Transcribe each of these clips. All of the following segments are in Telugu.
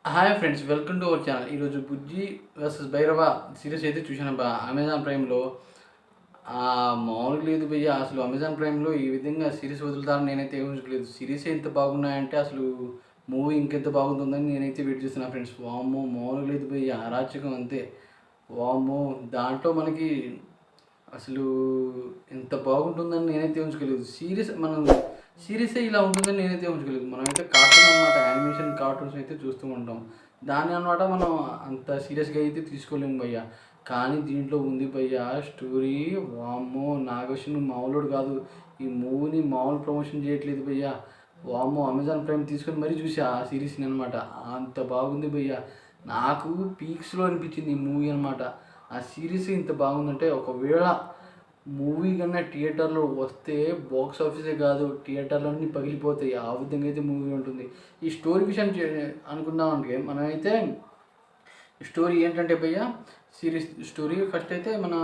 Hi friends, welcome to our channel. ఈరోజు బుజ్జి వర్సెస్ భైరవ సిరీస్ అయితే చూశాను అమెజాన్ ప్రైమ్లో. మామూలుగా లేదు భయ్య. అసలు అమెజాన్ ప్రైమ్లో ఈ విధంగా సిరీస్ వదులుతారని నేనైతే ఊహించలేదు. సిరీస్ ఎంత బాగున్నాయంటే అసలు మూవీ ఇంకెంత బాగుంటుందని నేనైతే వెయిట్ చేస్తున్నాను ఫ్రెండ్స్. వామ్మో, మామూలుగా లేదు భయ్య, అరాచకం అంతే. వామ్మో, దాంట్లో మనకి అసలు ఎంత బాగుంటుందని నేనైతే ఊహించుకోలేదు. సిరీసే ఇలా ఉంటుందని నేనైతే ఊహించుకోలేదు. మనమైతే కార్టూన్ అనమాట, యానిమేషన్ కార్టూన్స్ అయితే చూస్తూ ఉంటాం. దాన్ని అనమాట మనం అంత సీరియస్గా అయితే తీసుకోలేము భయ్య. కానీ దీంట్లో ఉంది భయ్య స్టోరీ. వామ్మో, నాగేశ్వన్ మామూలుడు కాదు. ఈ మూవీని మామూలు ప్రమోషన్ చేయట్లేదు భయ్య. వామ్మో, అమెజాన్ ప్రైమ్ తీసుకొని మరీ చూసా ఆ సిరీస్ని అనమాట. అంత బాగుంది భయ్య. నాకు పీక్స్లో అనిపించింది ఈ మూవీ అనమాట. ఆ సిరీస్ ఇంత బాగుందంటే, ఒకవేళ మూవీ కన్నా థియేటర్లో వస్తే బాక్స్ ఆఫీసే కాదు, థియేటర్లన్నీ పగిలిపోతాయి. ఆ విధంగా అయితే మూవీ ఉంటుంది. ఈ స్టోరీ విషయం అనుకుందామంటే, మనమైతే స్టోరీ ఏంటంటే భయ్య, సిరీస్ స్టోరీ ఫస్ట్ అయితే మన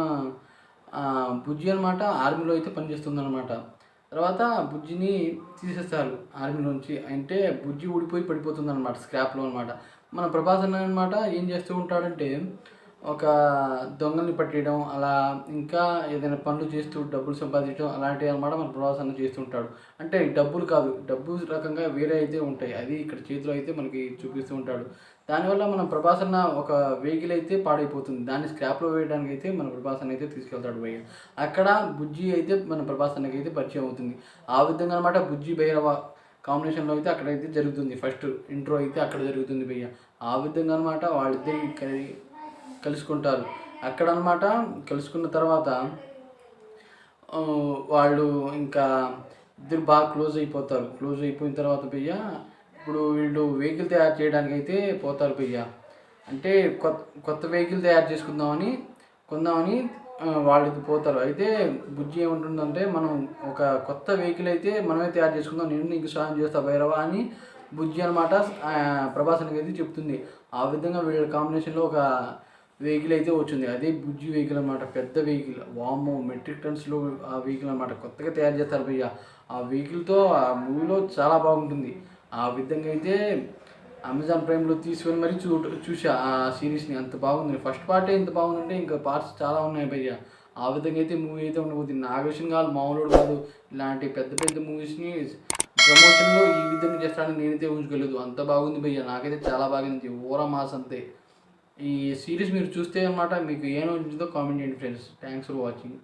బుజ్జి అనమాట ఆర్మీలో అయితే పనిచేస్తుంది అనమాట. తర్వాత బుజ్జిని తీసేస్తారు ఆర్మీలోంచి. అంటే బుజ్జి ఊడిపోయి పడిపోతుంది అనమాట, స్క్రాప్లో అనమాట. మన ప్రభాస్ అన్న అనమాట ఏం చేస్తూ ఉంటాడంటే, ఒక దొంగల్ని పట్టేయడం, అలా ఇంకా ఏదైనా పనులు చేస్తూ డబ్బులు సంపాదించడం అలాంటివి అనమాట మన ప్రభాస్ అన్న చేస్తుంటాడు. అంటే డబ్బులు కాదు, డబ్బు రకంగా వేరే అయితే ఉంటాయి. అది ఇక్కడ చేతిలో అయితే మనకి చూపిస్తూ ఉంటాడు. దానివల్ల మన ప్రభాస్ అన్న ఒక వెహికల్ అయితే పాడైపోతుంది. దాన్ని స్క్రాప్లో వేయడానికి అయితే మన ప్రభాస్ అన్న అయితే తీసుకెళ్తాడు భయ్య. అక్కడ బుజ్జి అయితే మన ప్రభాస్ అన్నకి అయితే పరిచయం అవుతుంది. ఆ విధంగా అనమాట బుజ్జి భైరవ కాంబినేషన్లో అయితే అక్కడైతే జరుగుతుంది. ఫస్ట్ ఇంట్రో అయితే అక్కడ జరుగుతుంది భయ్య. ఆ విధంగా అనమాట వాళ్ళిద్దరి కలుసుకుంటారు. అక్కడ అనమాట కలుసుకున్న తర్వాత వాళ్ళు ఇంకా ఇద్దరు బాగా క్లోజ్ అయిపోతారు. క్లోజ్ అయిపోయిన తర్వాత భయ్య, ఇప్పుడు వీళ్ళు వెహికల్ తయారు చేయడానికి అయితే పోతారు భయ్య. అంటే కొత్త వెహికల్ తయారు కొందామని వాళ్ళకి పోతారు. అయితే బుజ్జి ఏముంటుందంటే, మనం ఒక కొత్త వెహికల్ అయితే మనమే తయారు చేసుకుందాం, నేను నీకు సాయం చేస్తా భైరవ అని బుజ్జి అనమాట ప్రభాసన్కి అయితే చెప్తుంది. ఆ విధంగా వీళ్ళ కాంబినేషన్లో ఒక వెహికల్ అయితే వచ్చింది. అదే బుజ్జి వెహికల్ అనమాట, పెద్ద వెహికల్. వామ్మో, మెట్రిక్ టన్స్లో ఆ వెహికల్ అనమాట కొత్తగా తయారు చేస్తారు భయ్య. ఆ వెహికల్తో ఆ మూవీలో చాలా బాగుంటుంది. ఆ విధంగా అయితే అమెజాన్ ప్రైమ్లో తీసుకొని మరీ చూసా ఆ సిరీస్ని. అంత బాగుంది. ఫస్ట్ పార్టే ఇంత బాగుందంటే ఇంకా పార్ట్స్ చాలా ఉన్నాయి భయ్య. ఆ విధంగా అయితే మూవీ అయితే ఉండబోతుంది. నాగేశ్వన్ కాదు, మామూలు కాదు. ఇలాంటి పెద్ద పెద్ద మూవీస్ని ప్రమోషన్లో ఈ విధంగా చేస్తానని నేనైతే ఊహించుకోలేదు. అంత బాగుంది భయ్య. నాకైతే చాలా బాగుంది. ఓరా మాస్ అంతే. ఈ సిరీస్ మీరు చూస్తే అనమాట మీకు ఏమనిపించిందో కామెంట్ చేయండి ఫ్రెండ్స్. Thanks for watching.